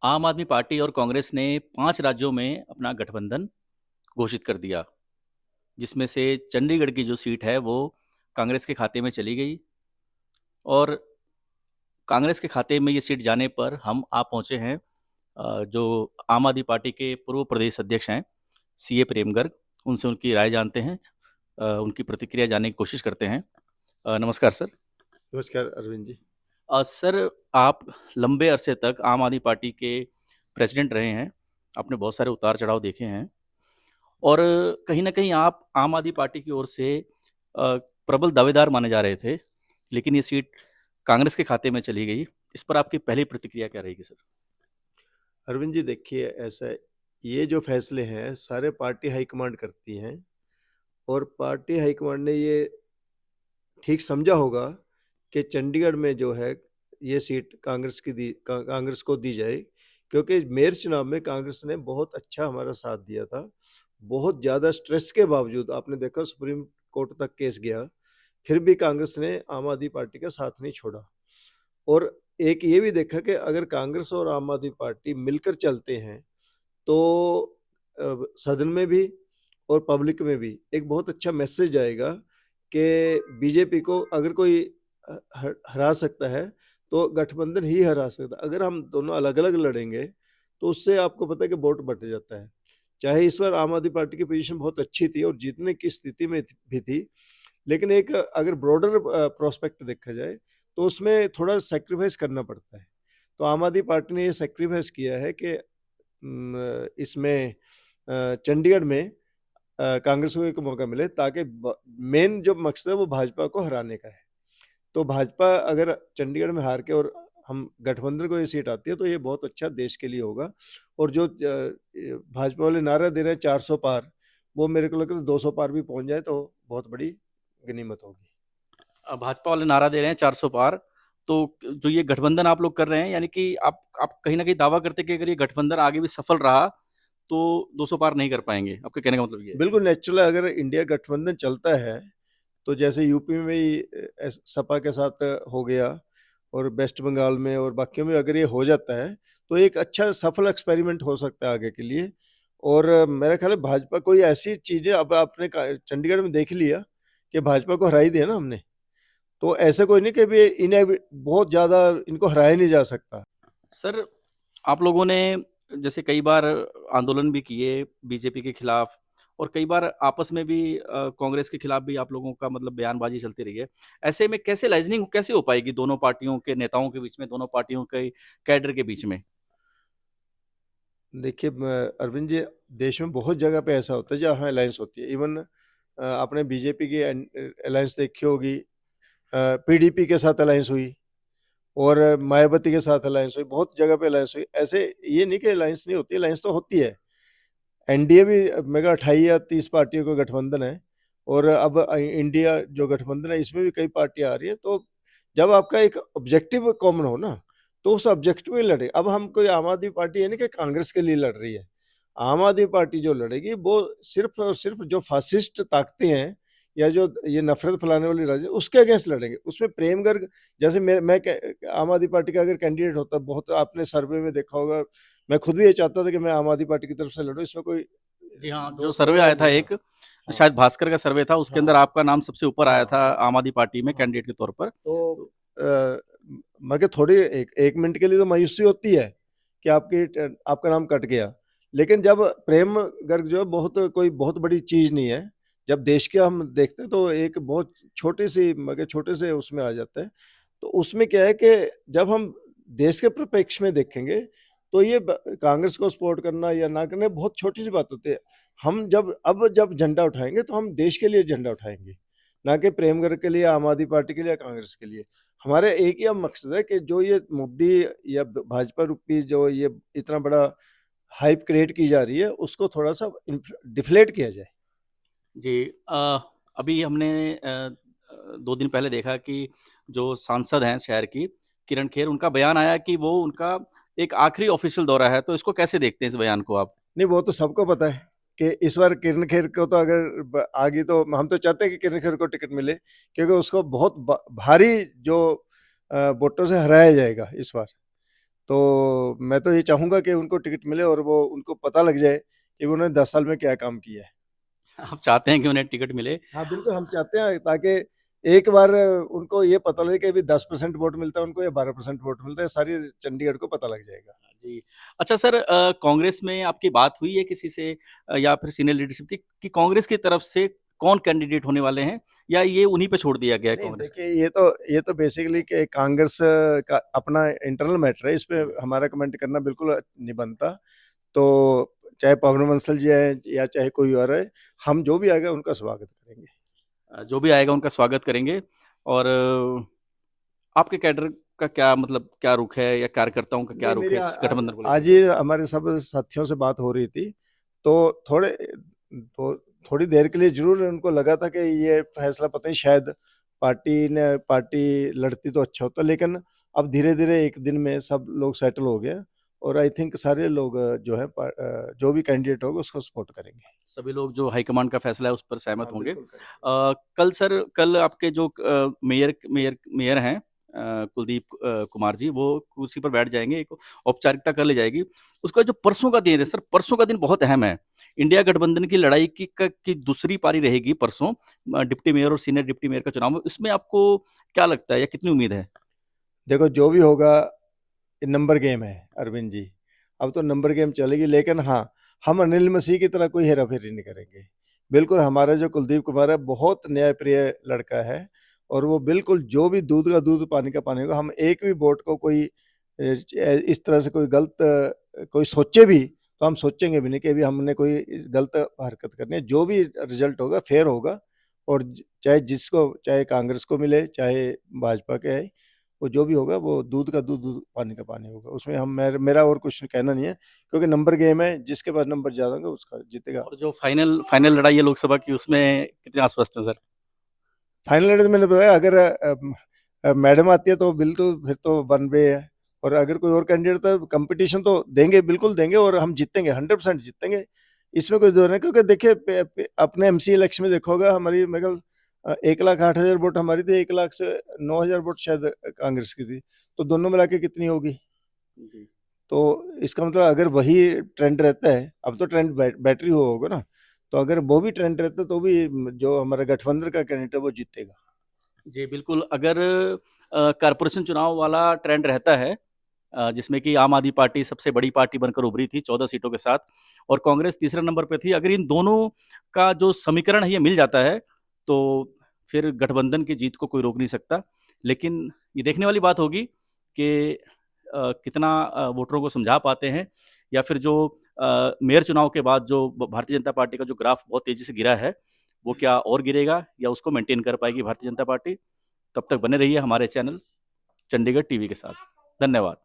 आम आदमी पार्टी और कांग्रेस ने 5 राज्यों में अपना गठबंधन घोषित कर दिया, जिसमें से चंडीगढ़ की जो सीट है वो कांग्रेस के खाते में चली गई। और कांग्रेस के खाते में ये सीट जाने पर हम आ पहुंचे हैं जो आम आदमी पार्टी के पूर्व प्रदेश अध्यक्ष हैं, सीए प्रेम गर्ग। उनसे उनकी राय जानते हैं, उनकी प्रतिक्रिया जानने की कोशिश करते हैं। नमस्कार सर। नमस्कार अरविंद जी। सर, आप लंबे अरसे तक आम आदमी पार्टी के प्रेसिडेंट रहे हैं। आपने बहुत सारे उतार चढ़ाव देखे हैं और कहीं ना कहीं आप आम आदमी पार्टी की ओर से प्रबल दावेदार माने जा रहे थे, लेकिन ये सीट कांग्रेस के खाते में चली गई। इस पर आपकी पहली प्रतिक्रिया क्या रहेगी सर? अरविंद जी, देखिए ऐसा है, ये जो फैसले हैं सारे पार्टी हाईकमांड करती हैं और पार्टी हाईकमांड ने ये ठीक समझा होगा कि चंडीगढ़ में जो है ये सीट कांग्रेस को दी जाए, क्योंकि मेयर चुनाव में कांग्रेस ने बहुत अच्छा हमारा साथ दिया था। बहुत ज़्यादा स्ट्रेस के बावजूद आपने देखा सुप्रीम कोर्ट तक केस गया, फिर भी कांग्रेस ने आम आदमी पार्टी का साथ नहीं छोड़ा। और एक ये भी देखा कि अगर कांग्रेस और आम आदमी पार्टी मिलकर चलते हैं तो सदन में भी और पब्लिक में भी एक बहुत अच्छा मैसेज आएगा कि बीजेपी को अगर कोई हरा सकता है तो गठबंधन ही हरा सकता है। अगर हम दोनों अलग अलग लड़ेंगे तो उससे आपको पता है कि वोट बट जाता है। चाहे इस बार आम आदमी पार्टी की पोजीशन बहुत अच्छी थी और जीतने की स्थिति में भी थी, लेकिन एक अगर ब्रॉडर प्रोस्पेक्ट देखा जाए तो उसमें थोड़ा सेक्रीफाइस करना पड़ता है। तो आम आदमी पार्टी ने ये सेक्रीफाइस किया है कि इसमें चंडीगढ़ में कांग्रेस को एक मौका मिले, ताकि मेन जो मकसद है वो भाजपा को हराने का है। तो भाजपा अगर चंडीगढ़ में हार के और हम गठबंधन को ये सीट आती है तो ये बहुत अच्छा देश के लिए होगा। और जो भाजपा वाले नारा दे रहे हैं 400 पार, वो मेरे को लगता है 200 पार भी पहुंच जाए तो बहुत बड़ी गनीमत होगी। भाजपा वाले नारा दे रहे हैं 400 पार। तो जो ये गठबंधन आप लोग कर रहे हैं, यानी कि आप कहीं ना कहीं दावा करते हैं कि अगर ये गठबंधन आगे भी सफल रहा तो 200 पार नहीं कर पाएंगे। आपके कहने का मतलब ये है? बिल्कुल नेचुरल है, अगर इंडिया गठबंधन चलता है तो जैसे यूपी में ही सपा के साथ हो गया और वेस्ट बंगाल में और बाकी में अगर ये हो जाता है तो एक अच्छा सफल एक्सपेरिमेंट हो सकता है आगे के लिए। और मेरा ख्याल है भाजपा कोई ऐसी चीजें अब आपने चंडीगढ़ में देख लिया कि भाजपा को हरा ही दिया ना हमने। तो ऐसा कोई नहीं कि भी इन्हें बहुत ज्यादा इनको हराया नहीं जा सकता। सर, आप लोगों ने जैसे कई बार आंदोलन भी किए बीजेपी के खिलाफ, और कई बार आपस में भी कांग्रेस के खिलाफ भी आप लोगों का मतलब बयानबाजी चलती रही है। ऐसे में कैसे लाइजनिंग कैसे हो पाएगी दोनों पार्टियों के नेताओं के बीच में, दोनों पार्टियों के कैडर के बीच में? देखिए अरविंद जी, देश में बहुत जगह पे ऐसा होता है जहाँ अलायंस होती है। इवन आपने बीजेपी की अलायंस देखी होगी, पीडीपी के साथ अलायंस हुई और मायावती के साथ अलायंस हुई, बहुत जगह पे अलायंस हुई। ऐसे ये नहीं कि अलायंस नहीं होती, अलायंस तो होती है। एनडीए भी मेगा 28 या 30 पार्टियों का गठबंधन है और अब इंडिया जो गठबंधन है इसमें भी कई पार्टियां आ रही है। तो जब आपका एक ऑब्जेक्टिव कॉमन हो ना तो उस ऑब्जेक्टिव में लड़े। अब हम कोई आम आदमी पार्टी है नहीं कि कांग्रेस के लिए लड़ रही है। आम आदमी पार्टी जो लड़ेगी वो सिर्फ और सिर्फ जो फासिस्ट ताकतें हैं या जो ये नफरत फैलाने वाली राजनीति उसके अगेंस्ट लड़ेंगे। उसमें प्रेम गर्ग जैसे आम आदमी पार्टी का अगर कैंडिडेट होता, बहुत आपने सर्वे में देखा होगा, मैं खुद भी ये चाहता था कि मैं आम आदमी पार्टी की तरफ से लड़ूं, इसमें कोई जी हाँ, जो दो सर्वे राय आया था नहीं है। एक, हाँ शायद भास्कर का सर्वे था, उसके अंदर हाँ आपका नाम सबसे ऊपर आया था हाँ आम आदमी पार्टी में हाँ। कैंडिडेट के तौर पर। तो तो मगर थोड़ी एक मिनट के लिए तो मायूसी होती है कि आपका नाम कट गया। लेकिन जब प्रेम गर्ग जो है बहुत कोई बहुत बड़ी चीज नहीं है। जब देश के हम देखते हैं तो एक बहुत छोटी सी मगर छोटे से उसमें आ जाता है। तो उसमें क्या है कि जब हम देश के परिप्रेक्ष्य में देखेंगे तो ये कांग्रेस को सपोर्ट करना या ना करना बहुत छोटी सी बात होती है। हम जब झंडा उठाएंगे तो हम देश के लिए झंडा उठाएंगे, ना कि प्रेम गर्ग के लिए, आम आदमी पार्टी के लिए या कांग्रेस के लिए। हमारे एक ही अब मकसद है कि जो ये मोदी या भाजपा रूपी जो ये इतना बड़ा हाइप क्रिएट की जा रही है उसको थोड़ा सा डिफ्लेट किया जाए। जी, अभी हमने 2 दिन पहले देखा कि जो सांसद हैं शहर की, किरण खेर, उनका बयान आया कि वो उनका एक आखिरी ऑफिशियल दौरा है। तो इसको कैसे देखते हैं, इस बयान को आप? नहीं, वो तो सबको पता है कि इस बार किरण खेर को तो अगर आ गई तो हम तो चाहते हैं कि किरण खेर को टिकट मिले, क्योंकि उसको बहुत भारी जो वोटों से हराया जाएगा इस बार। तो मैं तो ये चाहूंगा कि उनको टिकट मिले और वो उनको पता लग जाए कि उन्होंने 10 साल में क्या काम किया है। आप चाहते हैं कि उन्हें टिकट मिले? हाँ बिल्कुल, हम चाहते हैं ताकि एक बार उनको ये पता लगे कि अभी 10% वोट मिलता है उनको या 12% वोट मिलता है, सारी चंडीगढ़ को पता लग जाएगा। जी। अच्छा सर, कांग्रेस में आपकी बात हुई है किसी से, या फिर सीनियर लीडरशिप की, कि कांग्रेस की तरफ से कौन कैंडिडेट होने वाले हैं, या ये उन्हीं पे छोड़ दिया गया है नहीं कांग्रेस देखिए, ये तो बेसिकली कि कांग्रेस का अपना इंटरनल मैटर है, इस पे हमारा कमेंट करना बिल्कुल नहीं बनता। तो चाहे पवन बंसल जी आए या चाहे कोई और है, हम जो भी आएगा उनका स्वागत करेंगे। जो भी आएगा उनका स्वागत करेंगे। और आपके कैडर का क्या मतलब, क्या रुख है, या कार्यकर्ताओं का क्या नहीं, रुख मेरी है इस गठबंधन को लेकर? आज ही हमारे सब साथियों से बात हो रही थी, तो थोड़ी देर के लिए जरूर उनको लगा था कि ये फैसला पता नहीं शायद पार्टी लड़ती तो अच्छा होता, लेकिन अब धीरे धीरे एक दिन में सब लोग सेटल हो गए और आई थिंक सारे लोग जो है जो भी कैंडिडेट होगा उसको सपोर्ट करेंगे। सभी लोग जो हाईकमांड का फैसला है उस पर सहमत हाँ होंगे। बिल्कुल करेंगे। कल सर, कल आपके जो मेयर मेयर मेयर हैं, कुलदीप कुमार जी, वो कुर्सी पर बैठ जाएंगे, एक औपचारिकता कर ली जाएगी। उसका जो परसों का दिन है सर, परसों का दिन बहुत अहम है। इंडिया गठबंधन की लड़ाई की दूसरी पारी रहेगी परसों, डिप्टी मेयर और सीनियर डिप्टी मेयर का चुनाव। इसमें आपको क्या लगता है, या कितनी उम्मीद है? देखो जो भी होगा, नंबर गेम है अरविंद जी, अब तो नंबर गेम चलेगी, लेकिन हाँ, हम अनिल मसीह की तरह कोई हेरा फेरी नहीं करेंगे। बिल्कुल हमारा जो कुलदीप कुमार है बहुत न्यायप्रिय लड़का है, और वो बिल्कुल जो भी दूध का दूध पानी का पानी होगा, हम एक भी वोट को कोई इस तरह से कोई गलत कोई सोचे भी तो हम सोचेंगे भी नहीं कि अभी हमने कोई गलत हरकत करनी है। जो भी रिजल्ट होगा फेयर होगा, और चाहे जिसको, चाहे कांग्रेस को मिले चाहे भाजपा के आए, वो जो भी होगा वो दूध का दूध, दूध पानी का पानी होगा। उसमें हम मेरा और कुछ कहना नहीं है, क्योंकि नंबर गेम है, जिसके पास नंबर ज्यादा होगा उसका जीतेगा। और जो फाइनल फाइनल लड़ाई है लोकसभा की, उसमें कितने आश्वस्त हैं सर? फाइनल में मैंने बताया, अगर मैडम आती है तो बिल तो फिर तो वन वे है, और अगर कोई और कैंडिडेट तो कंपटीशन तो देंगे, बिल्कुल देंगे, और हम जीतेंगे, 100% जीतेंगे। इसमें कोई दो नहीं, क्योंकि देखिए अपने एमसी इलेक्शन में देखोगा हमारी मेरे ख्याल 1,08,000 वोट हमारी थी, 1,00,000 से 9,000 वोट शायद कांग्रेस की थी, तो दोनों मिला के कितनी होगी? जी। तो इसका मतलब अगर वही ट्रेंड रहता है, अब तो ट्रेंड बैटरी होगा ना, तो अगर वो भी ट्रेंड रहता है तो भी जो हमारा गठबंधन का कैंडिडेट है वो जीतेगा। जी, बिल्कुल। अगर कॉर्पोरेशन चुनाव वाला ट्रेंड रहता है, जिसमें कि आम आदमी पार्टी सबसे बड़ी पार्टी बनकर उभरी थी 14 सीटों के साथ, और कांग्रेस तीसरे नंबर पे थी, अगर इन दोनों का जो समीकरण है ये मिल जाता है, तो फिर गठबंधन की जीत को कोई रोक नहीं सकता। लेकिन ये देखने वाली बात होगी कि कितना वोटरों को समझा पाते हैं, या फिर जो मेयर चुनाव के बाद जो भारतीय जनता पार्टी का जो ग्राफ बहुत तेजी से गिरा है, वो क्या और गिरेगा, या उसको मेंटेन कर पाएगी भारतीय जनता पार्टी। तब तक बने रहिए हमारे चैनल चंडीगढ़ टीवी के साथ। धन्यवाद।